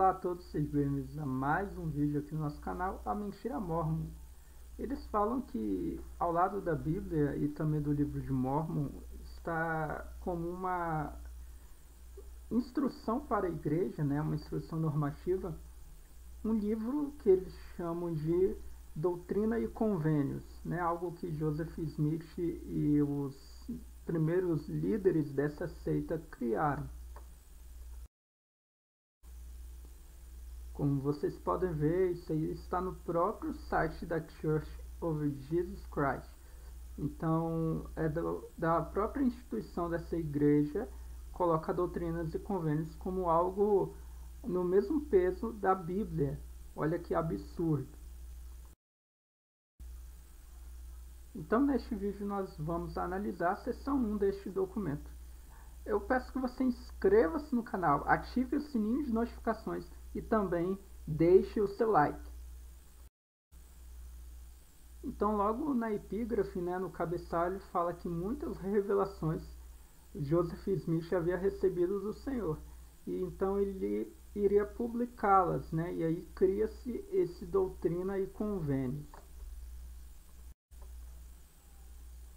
Olá a todos, sejam bem-vindos a mais um vídeo aqui no nosso canal, A Mentira Mórmon. Eles falam que ao lado da Bíblia e também do livro de Mórmon está como uma instrução para a igreja, né, uma instrução normativa, um livro que eles chamam de Doutrina e Convênios, né, algo que Joseph Smith e os primeiros líderes dessa seita criaram. Como vocês podem ver, isso aí está no próprio site da Church of Jesus Christ. Então, é da própria instituição dessa igreja, coloca doutrinas e convênios como algo no mesmo peso da Bíblia. Olha que absurdo. Então, neste vídeo nós vamos analisar a seção 1 deste documento. Eu peço que você inscreva-se no canal, ative o sininho de notificações e também deixe o seu like. Então, logo na epígrafe, né, no cabeçalho, fala que muitas revelações Joseph Smith havia recebido do Senhor. E então ele iria publicá-las, né, e aí cria-se esse Doutrina e Convênios.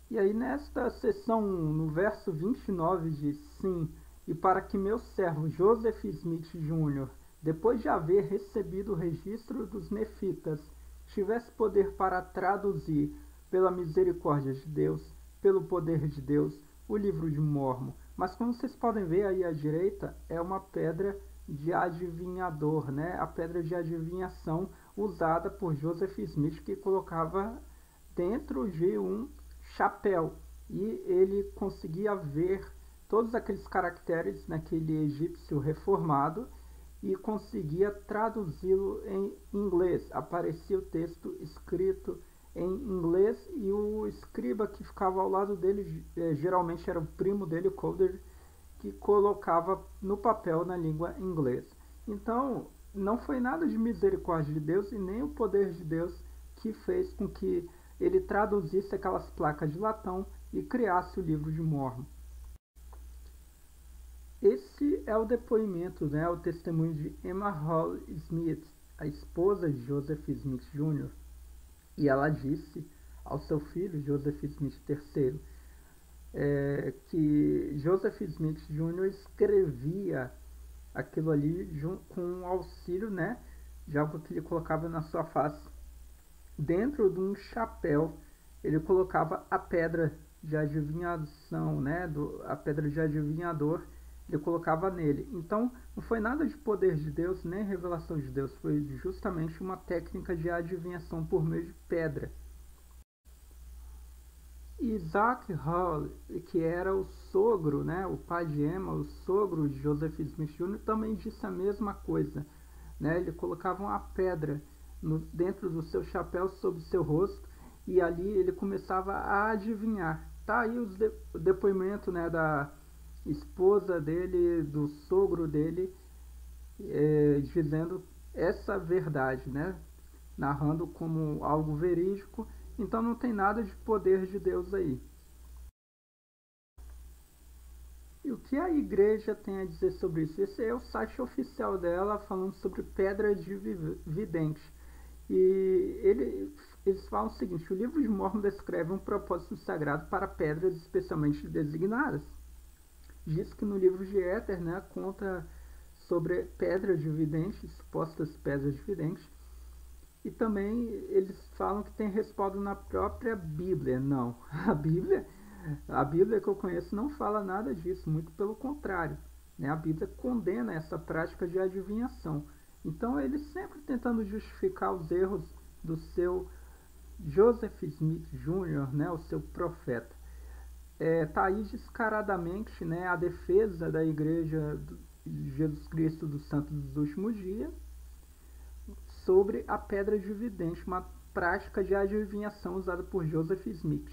E aí nesta seção 1, no verso 29, diz: Sim, e para que meu servo Joseph Smith Jr., depois de haver recebido o registro dos nefitas, tivesse poder para traduzir, pela misericórdia de Deus, pelo poder de Deus, o livro de Mórmon. Mas como vocês podem ver aí à direita, é uma pedra de adivinhador, né? A pedra de adivinhação usada por Joseph Smith, que colocava dentro de um chapéu, e ele conseguia ver todos aqueles caracteres naquele egípcio reformado e conseguia traduzi-lo em inglês. Aparecia o texto escrito em inglês e o escriba que ficava ao lado dele, geralmente era o primo dele, o Calder, que colocava no papel na língua inglesa. Então, não foi nada de misericórdia de Deus e nem o poder de Deus que fez com que ele traduzisse aquelas placas de latão e criasse o livro de Mórmon. Esse é o depoimento, né, o testemunho de Emma Hall Smith, a esposa de Joseph Smith Jr. E ela disse ao seu filho, Joseph Smith III, que Joseph Smith Jr. escrevia aquilo ali com auxílio, né, de algo que ele colocava na sua face. Dentro de um chapéu, ele colocava a pedra de adivinhação, né, a pedra de adivinhador, ele colocava nele. Então, não foi nada de poder de Deus, nem revelação de Deus, foi justamente uma técnica de adivinhação por meio de pedra. Isaac Hall, que era o sogro, né, o pai de Emma, o sogro de Joseph Smith Jr., também disse a mesma coisa, né? Ele colocava uma pedra dentro do seu chapéu sobre o seu rosto e ali ele começava a adivinhar. Tá aí o depoimento, né, da esposa dele, do sogro dele, dizendo essa verdade, né, narrando como algo verídico. Então não tem nada de poder de Deus aí. E o que a igreja tem a dizer sobre isso? Esse é o site oficial dela, falando sobre pedra de vidente. E eles falam o seguinte: o livro de Mórmon descreve um propósito sagrado para pedras especialmente designadas. Diz que no livro de Éter, né, conta sobre pedras de vidente, supostas pedras de vidente. E também eles falam que tem respaldo na própria Bíblia. Não, a Bíblia que eu conheço não fala nada disso, muito pelo contrário, né? A Bíblia condena essa prática de adivinhação. Então eles sempre tentando justificar os erros do seu Joseph Smith Jr., né, o seu profeta. Tá aí descaradamente, né, a defesa da Igreja de Jesus Cristo dos Santos dos Últimos Dias sobre a pedra de vidente, uma prática de adivinhação usada por Joseph Smith.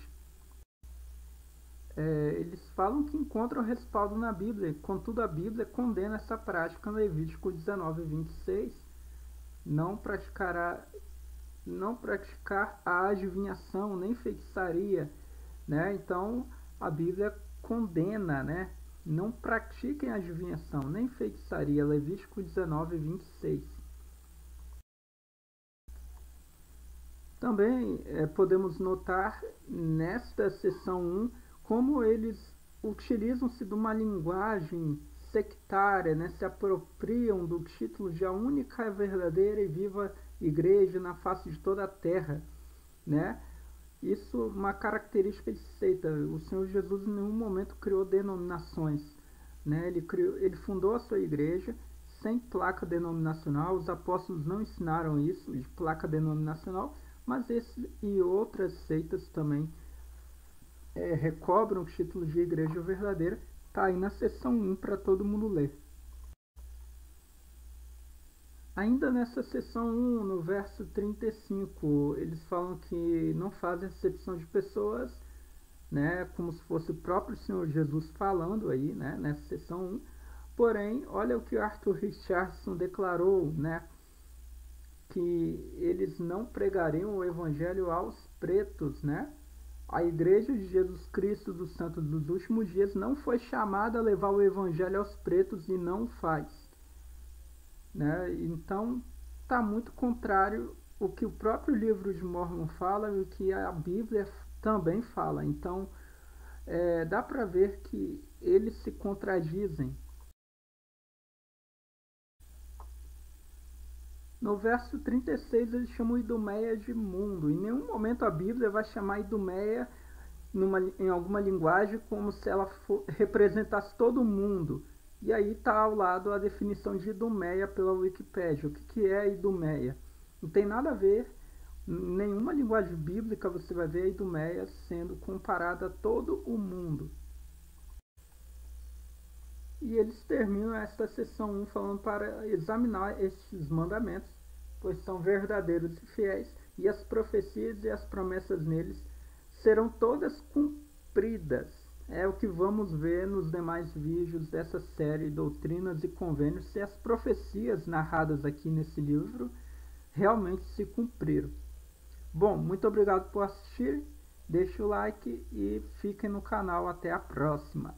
Eles falam que encontram respaldo na Bíblia, contudo a Bíblia condena essa prática no Levítico 19:26, não praticar a adivinhação nem feitiçaria, né? Então a Bíblia condena, né, Não pratiquem adivinhação, nem feitiçaria. Levítico 19:26. Também podemos notar nesta seção 1 como eles utilizam-se de uma linguagem sectária, né? Se apropriam do título de a única verdadeira e viva igreja na face de toda a terra, né? Isso é uma característica de seita. O Senhor Jesus em nenhum momento criou denominações, né? Ele fundou a sua igreja sem placa denominacional. Os apóstolos não ensinaram isso de placa denominacional, mas esse e outras seitas também recobram o título de igreja verdadeira. Está aí na seção 1 para todo mundo ler. Ainda nessa seção 1, no verso 35, eles falam que não fazem acepção de pessoas, né, como se fosse o próprio Senhor Jesus falando aí, né, nessa seção 1. Porém, olha o que Arthur Richardson declarou, né, que eles não pregariam o evangelho aos pretos, né? A Igreja de Jesus Cristo dos Santos dos Últimos Dias não foi chamada a levar o evangelho aos pretos e não faz, né? Então, está muito contrário o que o próprio livro de Mormon fala e o que a Bíblia também fala. Então, dá para ver que eles se contradizem. No verso 36 eles chamam Idumeia de mundo. Em nenhum momento a Bíblia vai chamar Idumeia em alguma linguagem como se ela representasse todo mundo. E aí está ao lado a definição de Idumeia pela Wikipédia. O que é Idumeia? Não tem nada a ver, em nenhuma linguagem bíblica você vai ver a Idumeia sendo comparada a todo o mundo. E eles terminam esta seção 1 falando para examinar estes mandamentos, pois são verdadeiros e fiéis, e as profecias e as promessas neles serão todas cumpridas. É o que vamos ver nos demais vídeos dessa série Doutrinas e Convênios, se as profecias narradas aqui nesse livro realmente se cumpriram. Bom, muito obrigado por assistir, deixe o like e fiquem no canal. Até a próxima.